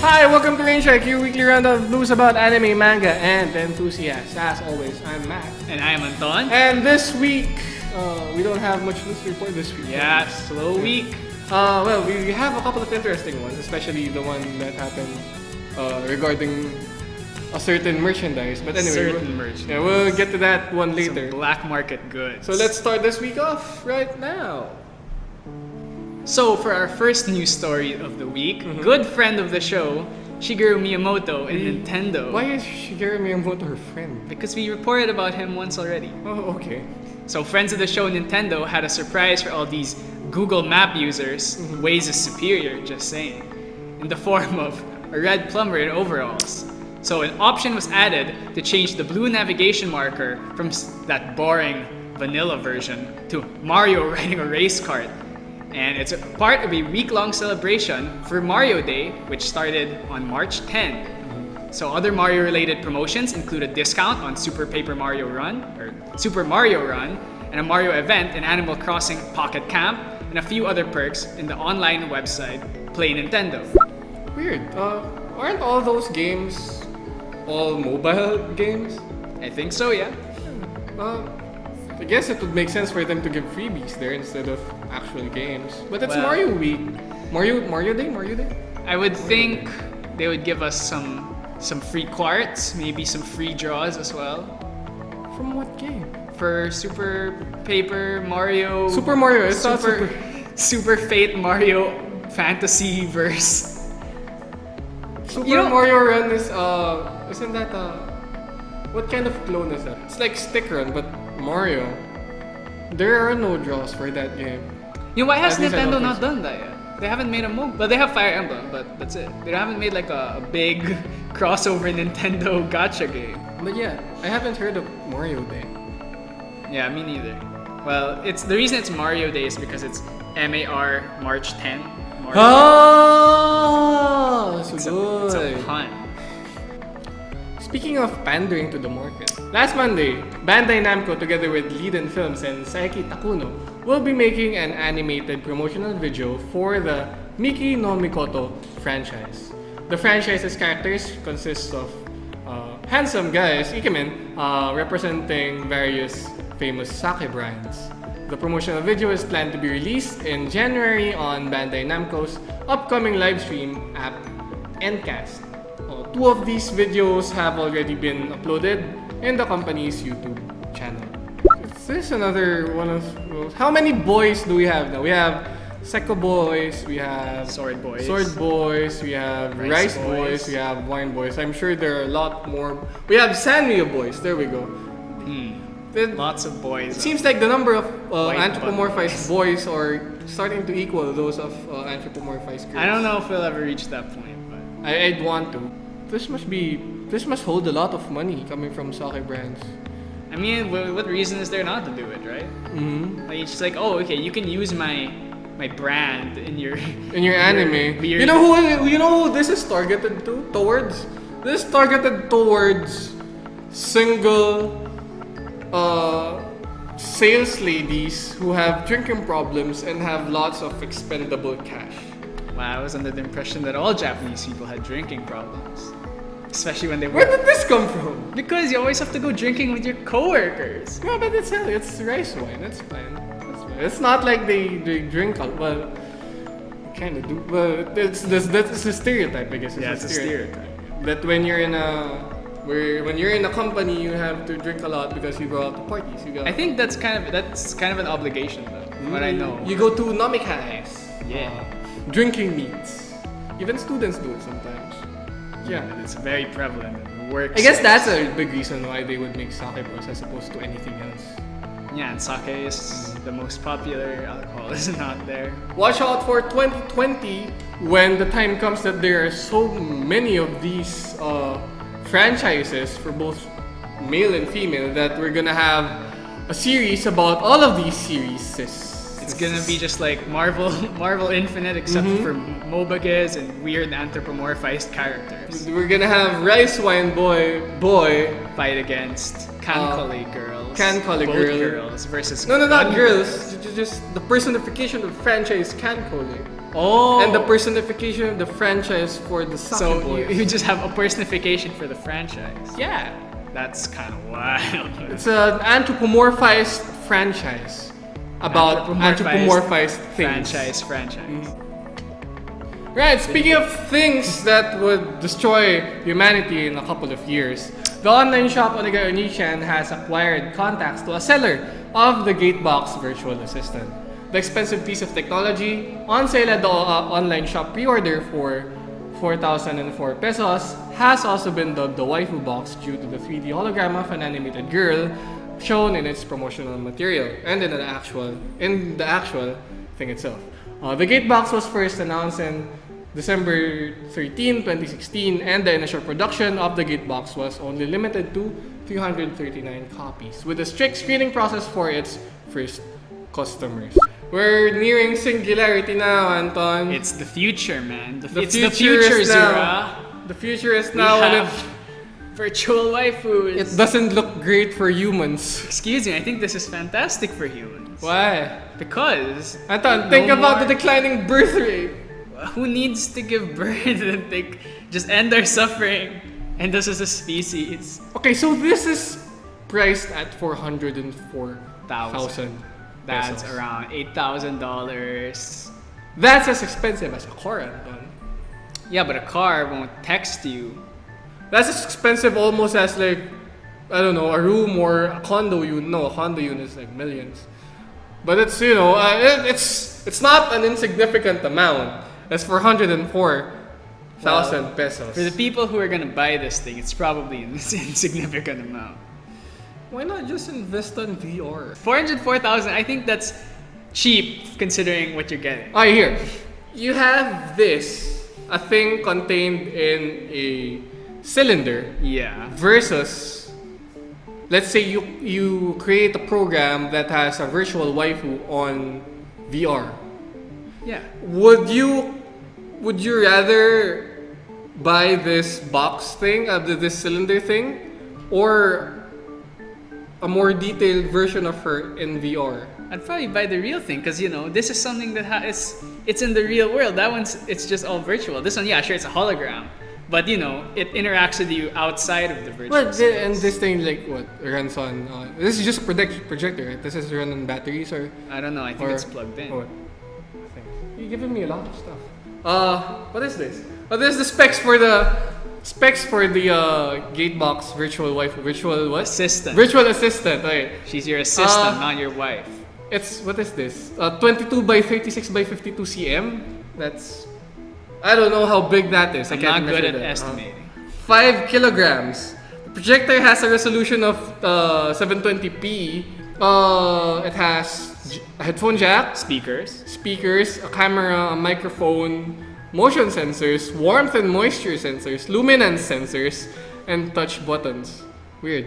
Hi, welcome to RainCheck, your weekly roundup of news about anime, manga, and enthusiasts. As always, I'm Mack. And I am Anton. And this week, we don't have much news to report this week. Yeah, slow week. Well, we have a couple of interesting ones, especially the one that happened regarding a certain merchandise. But anyway, we'll get to that one later. Some black market goods. So let's start this week off right now. So for our first news story of the week, good friend of the show, Shigeru Miyamoto and Nintendo. Why is Shigeru Miyamoto her friend? Because we reported about him once already. Oh, okay. So friends of the show, Nintendo, had a surprise for all these Google Map users. Waze is superior, just saying. In the form of a red plumber in overalls. So an option was added to change the blue navigation marker from that boring vanilla version to Mario riding a race cart. And it's a part of a week-long celebration for Mario Day, which started on March 10. So other Mario-related promotions include a discount on Super Mario Run, and a Mario event in Animal Crossing Pocket Camp, and a few other perks in the online website Play Nintendo. Weird. Aren't all those games all mobile games? I think so, yeah. I guess it would make sense for them to give freebies there instead of actual games. But it's Well, Mario Week. Mario Day? I would think they would give us some free quartz, maybe some free draws as well. From what game? For Super Paper Mario. Super Mario. It's not Super. Super Fate Mario Fantasy Verse. Super Mario Run is isn't that what kind of clone is that? It's like Stick Run, but Mario. There are no draws for that game. Why has At least I Nintendo don't not think so. done that yet? They haven't made a move. But they have Fire Emblem, but that's it. They haven't made like a big crossover Nintendo gacha game. But yeah, I haven't heard of Mario Day. Yeah, me neither. Well, the reason it's Mario Day is because it's MAR March 10. Mario So It's good. a pun. Speaking of pandering to the market, last Monday, Bandai Namco together with Liden Films and Saiki Takuno will be making an animated promotional video for the Miki no Mikoto franchise. The franchise's characters consist of handsome guys, ikemen, representing various famous sake brands. The promotional video is planned to be released in January on Bandai Namco's upcoming livestream app, Ncast. Two of these videos have already been uploaded in the company's YouTube channel. Is this another one of those? How many boys do we have now? We have Seko Boys, we have Sword Boys. we have Rice Rice Boys, Boys. we have Wine Boys. I'm sure there are a lot more. We have Sanrio Boys, there we go. Lots of boys. It seems like the number of White anthropomorphized boys are starting to equal those of anthropomorphized girls. I don't know if we'll ever reach that point, but I'd want to. This must hold a lot of money coming from sake brands. I mean, what reason is there not to do it, right? Mm-hmm. Like it's just like, oh, okay, you can use my brand in your anime. weird- You know who this is targeted towards? This is targeted towards single sales ladies who have drinking problems and have lots of expendable cash. Wow, I was under the impression that all Japanese people had drinking problems. Especially when they Where were... did this come from? Because you always have to go drinking with your coworkers. Yeah, but it's rice wine. That's fine. It's not like they drink well, kind of do. Well, that's a stereotype, I guess. It's a stereotype. That when you're in a company, you have to drink a lot because you go out to parties. I think that's kind of an obligation, though. From what I know. You go to nomikai. Yeah. Drinking meets. Even students do it sometimes. Yeah. And it's very prevalent in work. I guess that's a big reason why they would make sake bros as opposed to anything else. Yeah, and sake is the most popular alcohol, is not there. Watch out for 2020 when the time comes that there are so many of these franchises for both male and female that we're gonna have a series about all of these series. It's gonna be just like Marvel Infinite, except for MOBAs and weird anthropomorphized characters. We're gonna have Rice Wine Boy Fight against Kankoli girls. Kankoli girls versus No, not Gun girls. Just the personification of franchise Kankoli. Oh. and the personification of the franchise for the Sake So Boys. you just have a personification for the franchise. Yeah. That's kind of wild. It's an anthropomorphized franchise about anthropomorphized things. Franchise. Right, speaking of things that would destroy humanity in a couple of years, the online shop Onigay Onichan has acquired contacts to a seller of the Gatebox virtual assistant. The expensive piece of technology on sale at the online shop pre-order for 4,004 pesos has also been dubbed the Waifu Box due to the 3D hologram of an animated girl shown in its promotional material and in the actual thing itself. The Gatebox was first announced in December 13, 2016, and the initial production of the Gatebox was only limited to 339 copies, with a strict screening process for its first customers. We're nearing singularity now, Anton. It's the future, man. The It's future the future, is Zura. now. The future is We now, and have virtual waifus. it doesn't look great for humans. Excuse me, I think this is fantastic for humans. Why? Because Anton, think No about more- the declining birth rate. who needs to give birth and just end our suffering? And this is a species. Okay, so this is priced at 404,000. That's pesos. around $8,000. That's as expensive as a car, Anton. Yeah, but a car won't text you. That's as expensive almost as like, I don't know, a room or a condo unit. No, a condo unit is like millions. But it's, you know, it's not an insignificant amount. That's 404,000 pesos. For the people who are gonna buy this thing, it's probably an insignificant amount. Why not just invest on VR? 404,000, I think that's cheap considering what you're getting. Alright, here. You have this, a thing contained in a cylinder, Yeah. versus, let's say you create a program that has a virtual waifu on VR. Yeah. Would you rather buy this box thing, this cylinder thing, or a more detailed version of her in VR? I'd probably buy the real thing because this is something that it's in the real world. That one's it's just all virtual. This one, yeah, sure, it's a hologram, but it interacts with you outside of the virtual. Well, and this thing like what runs on? This is just a projector, right? This is run on batteries or? I don't know. I think or- it's plugged in. or what? You're giving me a lot of stuff. What is this? Oh, this is the specs for the Gatebox virtual waifu. Virtual what? Assistant. Virtual assistant. Right. She's your assistant, not your wife. It's what is this? 22 by 36 by 52 cm. That's I don't know how big that is. I'm I can't not good measure at that. estimating. 5 kilograms. The projector has a resolution of 720p. It has a headphone jack, Speakers. speakers, a camera, a microphone, motion sensors, warmth and moisture sensors, luminance sensors, and touch buttons. Weird.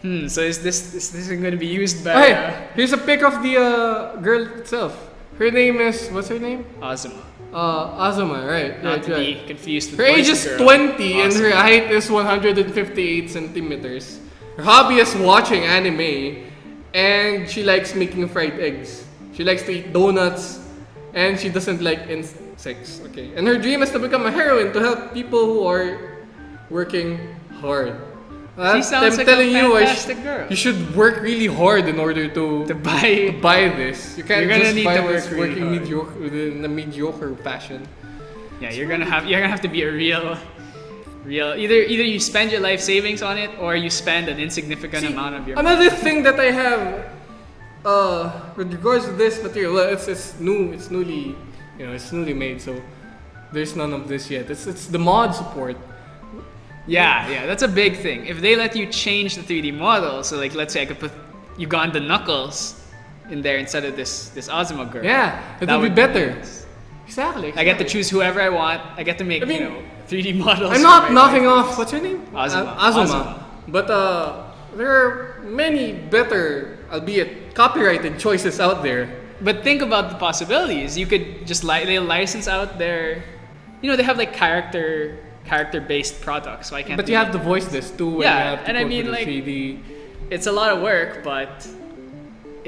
So is this going to be used by Hey, here's a pic of the girl itself. Her name is, what's her name? Azuma? Azuma, right? Not right, to right. be confused with Her age is Boys to Girl. 20 and her Azuma. height is 158 centimeters. Her hobby is watching anime and she likes making fried eggs. She likes to eat donuts and she doesn't like insects. Okay. And her dream is to become a heroine to help people who are working hard. She sounds I'm like telling a you, fantastic girl. you should work really hard in order to buy. buy this. You can't You're gonna just need buy to work this really working hard. mediocre in a mediocre fashion. Yeah, you're gonna have to be a real. Either you spend your life savings on it or you spend an insignificant amount of your. Another thing that I have, with regards to this material, well, it's newly made, so there's none of this yet. It's the mod support. Yeah, that's a big thing. If they let you change the 3D model, so like let's say I could put Uganda Knuckles in there instead of this Azuma girl. Yeah, it That would be would be better. nice. Exactly. I get to choose whoever I want. I get to make I mean, 3D models. I'm for not my knocking waifus. off. What's your name? Azuma. Azuma. But there are many better, albeit copyrighted choices out there. But think about the possibilities. You could just they license out their, they have like character-based products. So I can't. But you have to voice this too when Yeah, you have to and I go mean, for the like, 3D. It's a lot of work, but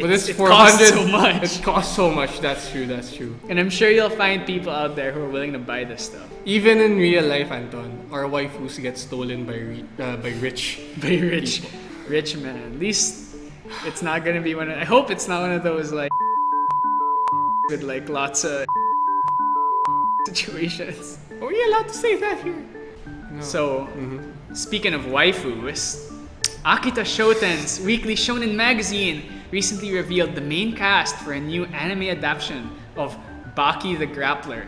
But it's it 400. costs so much. It costs so much. That's true. That's true. And I'm sure you'll find people out there who are willing to buy this stuff. Even in real life, Anton, our waifus get stolen by rich Rich men. At least it's not gonna be I hope it's not one of those like with like lots of situations. Are we allowed to say that here? No. So, speaking of waifus, Akita Shoten's weekly shonen magazine recently revealed the main cast for a new anime adaptation of Baki the Grappler.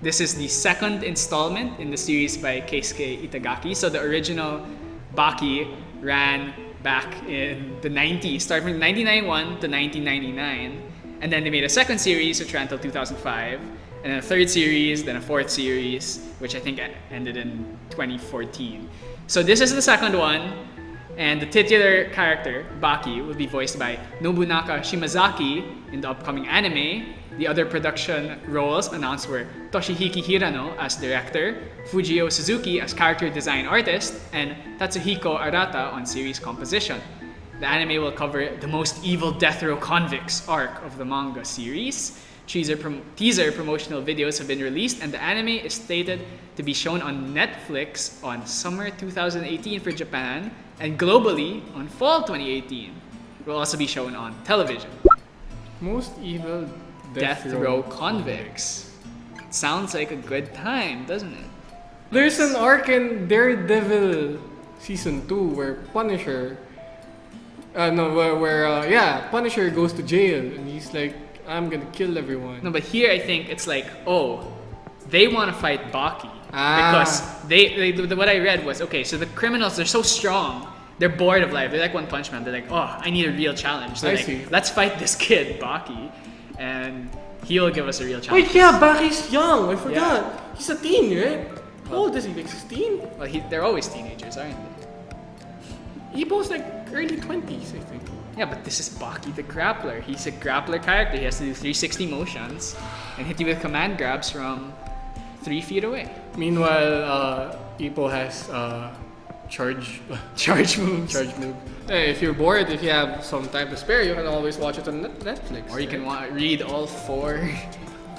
This is the second installment in the series by Keisuke Itagaki. So the original Baki ran back in the 90s, starting from 1991 to 1999. And then they made a second series, which ran until 2005. And then a third series, then a fourth series, which I think ended in 2014. So this is the second one. And the titular character, Baki, will be voiced by Nobunaka Shimazaki in the upcoming anime. The other production roles announced were Toshihiki Hirano as director, Fujio Suzuki as character design artist, and Tatsuhiko Arata on series composition. The anime will cover the most evil death row convicts arc of the manga series. Teaser promotional videos have been released, and the anime is slated to be shown on Netflix on summer 2018 for Japan and globally on fall 2018. It will also be shown on television. Most evil Death row convicts. Sounds like a good time, doesn't it? There's an arc in Daredevil season 2 where Punisher Punisher goes to jail and he's like, I'm gonna kill everyone. No, but here I think it's like, they want to fight Baki. Ah. Because what I read was, okay, so the criminals, they're so strong. They're bored of life. They're like One Punch Man. They're like, I need a real challenge. So see. Let's fight this kid, Baki. And he'll give us a real challenge. Wait, yeah, Baki's young. I forgot. Yeah. He's a teen, right? How old is he? Like 16? Well, they're always teenagers, aren't they? Ibo's like early 20s, I think. Yeah, but this is Baki the Grappler. He's a grappler character. He has to do 360 motions and hit you with command grabs from 3 feet away. Meanwhile, Ipo has charge moves. Hey, if you're bored, if you have some time to spare, you can always watch it on Netflix. Or you can read all four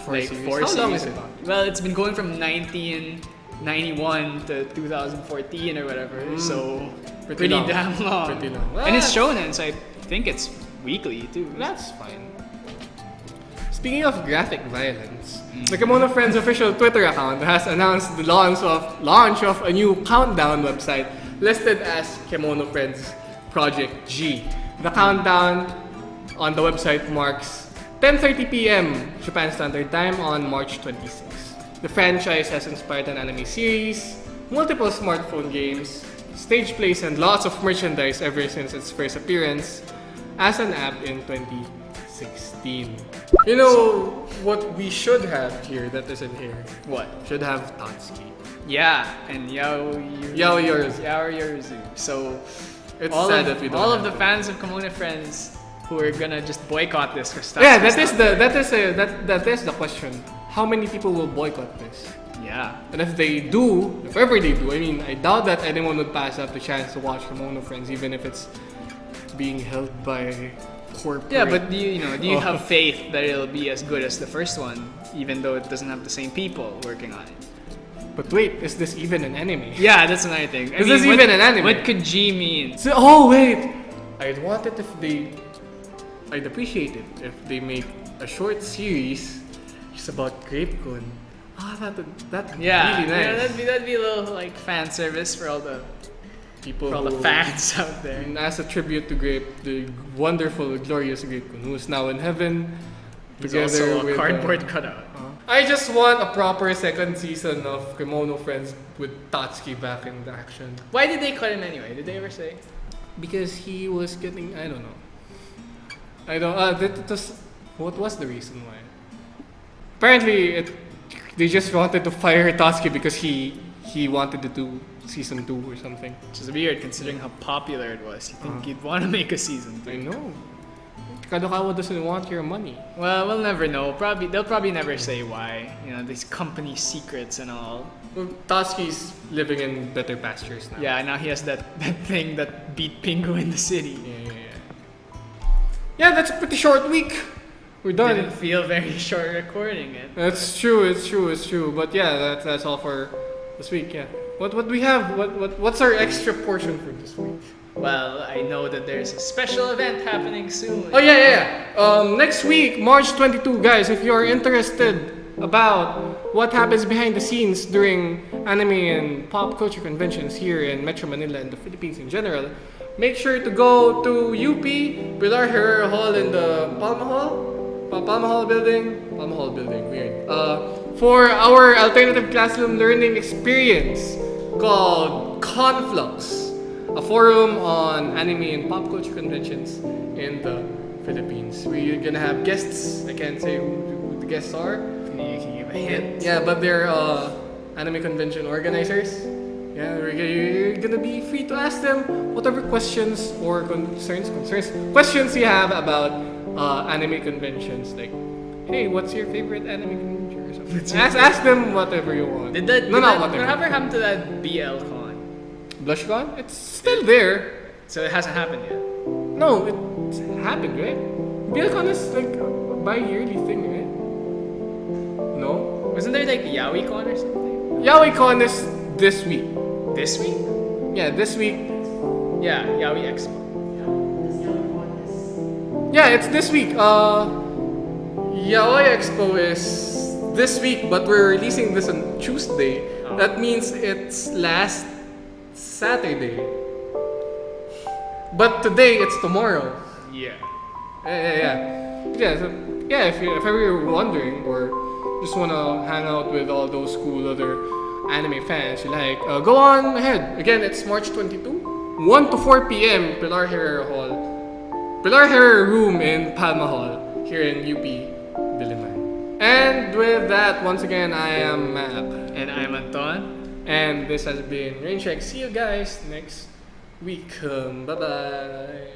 series. Four How series. long is it? Well, it's been going from 1991 to 2014 or whatever, so pretty damn long. Pretty long. Well, and it's shonen, so I think it's weekly too. That's fine. Speaking of graphic violence, the Kemono Friends official Twitter account has announced the launch of a new countdown website listed as Kemono Friends Project G. The countdown on the website marks 10:30 p.m. Japan Standard Time on March 26. The franchise has inspired an anime series, multiple smartphone games, stage plays, and lots of merchandise ever since its first appearance as an app in 2016. You know what we should have here that isn't here? What? Should have Tatsuki. Yeah, and Yaoyorozu. So It's sad that we don't all have of the it. fans of Kemono Friends who are gonna just boycott this because Yeah, that is the question. How many people will boycott this? Yeah. And if ever they do, I mean, I doubt that anyone would pass up the chance to watch Kemono Friends, even if it's being held by corporate. Yeah, but do you have faith that it'll be as good as the first one, even though it doesn't have the same people working on it? But wait, is this even an anime? Yeah, that's another thing. Is this even an anime? What could G mean? Wait! I'd appreciate it if they make a short series just about Grape-kun. That'd be really nice. Yeah, that'd be a little like fan service for all the People for all the fans out there. And as a tribute to the wonderful, glorious Grape-kun, who is now in heaven, He's together also with a cardboard cutout. I just want a proper second season of Kemono Friends with Tatsuki back in the action. Why did they cut him anyway? Did they ever say? Because he was getting, I don't know. What was the reason why? Apparently, they just wanted to fire Tatsuki because he wanted to do season 2 or something. Which is weird considering how popular it was. You think you'd want to make a season 2. I know. Kadokawa doesn't want your money. Well, we'll never know. They'll probably never say why. These company secrets and all. Well, Tatsuki's living in better pastures now. Yeah, now he has that thing that beat Pingu in the city. Yeah. yeah, that's a pretty short week. We're done. Didn't feel very short recording it. That's true. It's true. But yeah, that's all for this week. Yeah. What do we have? What's our extra portion for this week? Well, I know that there's a special event happening soon. Oh yeah. Next week, March 22, guys. If you're interested about what happens behind the scenes during anime and pop culture conventions here in Metro Manila and the Philippines in general, make sure to go to UP Pilar Herrera Hall in the Palma Hall building, weird. For our alternative classroom learning experience called Conflux, a forum on anime and pop culture conventions in the Philippines. We're gonna have guests. I can't say who the guests are. You can give a hint. Yeah, but they're anime convention organizers. Yeah, you're gonna be free to ask them whatever questions or questions you have about anime conventions. Like, hey, what's your favorite anime convention or something? Ask them whatever you want. Whatever happened to that BL con? BlushCon? It's still there. So it hasn't happened yet. No, it happened, right? BLCon is like a bi-yearly thing, right? No? Wasn't there like Yaoi con or something? YaoiCon is this week. This week? Yeah, this week. Yeah, Yaoi Expo. Yeah, it's this week. Yaoi Expo is this week, but we're releasing this on Tuesday. Oh. That means it's last Saturday. But today it's tomorrow. Yeah. Yeah. So, if ever you're wondering or just wanna hang out with all those cool other anime fans you like, go on ahead. Again, it's March 22, 1 to 4 p.m. Pilar Herrera Room in Palma Hall here in UP Diliman. And with that, once again, I am Matt. And I'm Anton. And this has been RainCheck. See you guys next week. Bye bye.